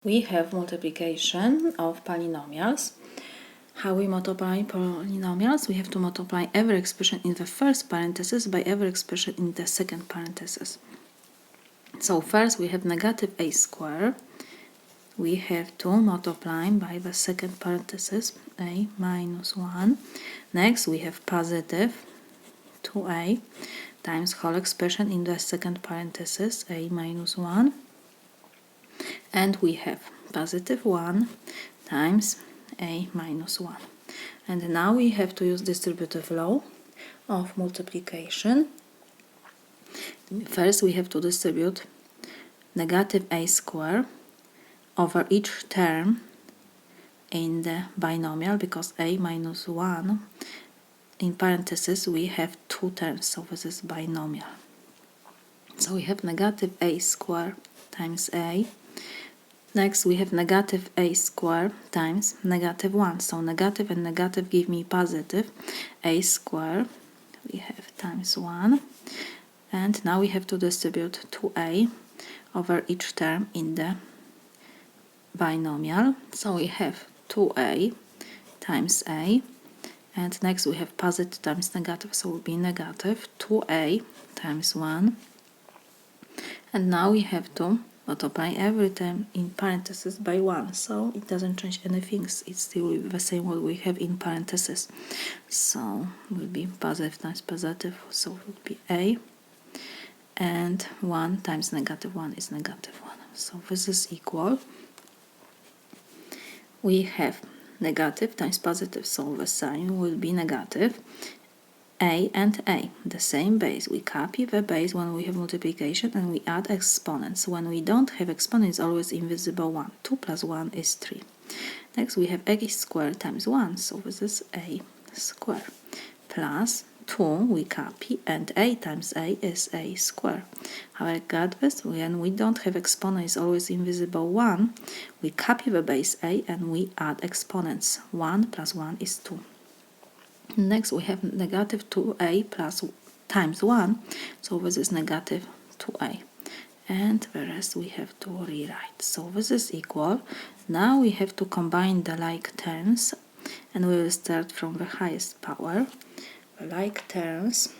We have multiplication of polynomials. How we multiply polynomials? We have to multiply every expression in the first parenthesis by every expression in the second parenthesis. So first we have negative a squared. We have to multiply by the second parenthesis, a minus 1. Next we have positive 2a times whole expression in the second parenthesis, a minus 1. And we have positive 1 times a minus 1. And now we have to use distributive law of multiplication. First we have to distribute negative a squared over each term in the binomial, because a minus 1 in parentheses we have two terms, so this is binomial. So we have negative a squared times a. Next we have negative a squared times negative 1. So negative and negative give me positive a squared. We have times 1. And now we have to distribute 2a over each term in the binomial. So we have 2a times a. And next we have positive times negative, so it will be negative 2a times 1. And now we have to multiply every term in parentheses by 1, so it doesn't change anything. It's still the same what we have in parentheses. So it will be positive times positive, so it would be a. And 1 times negative 1 is negative 1. So this is equal. We have negative times positive, so the sign will be negative. A and a, the same base. We copy the base when we have multiplication and we add exponents. When we don't have exponents, it's always invisible 1. 2 plus 1 is 3. Next we have a squared times 1, so this is a squared. Plus 2 we copy, and a times a is a squared. How I got this? When we don't have exponents, it's always invisible 1. We copy the base a and we add exponents. 1 plus 1 is 2. Next we have negative 2a plus times 1, so this is negative 2a. And the rest we have to rewrite. So this is equal. Now we have to combine the like terms, and we will start from the highest power. The like terms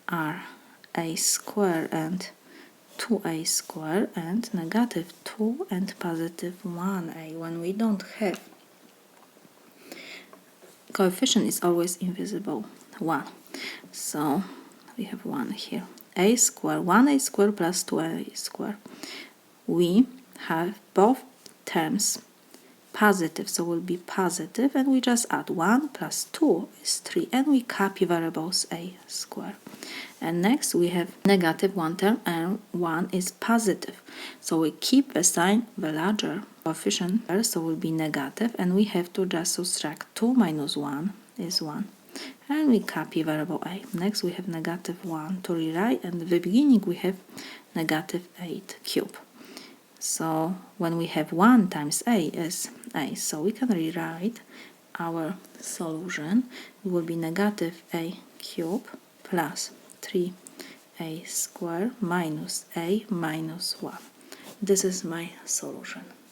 are a squared and 2a squared, and negative 2 and positive 1a. When we don't have coefficient, is always invisible 1. So we have 1 here. A squared, 1a squared plus 2a squared. We have both terms positive, so will be positive, and we just add 1 plus 2 is 3, and we copy variables a squared. And next we have negative 1 term, and 1 is positive, so we keep the sign, the larger coefficient, so will be negative, and we have to just subtract 2 minus 1 is 1, and we copy variable a. Next we have negative 1 to rewrite, and at the beginning we have negative 8 cubed. So when we have 1 times a is a, so we can rewrite our solution. It will be negative a cubed plus 3a squared minus a minus 1. This is my solution.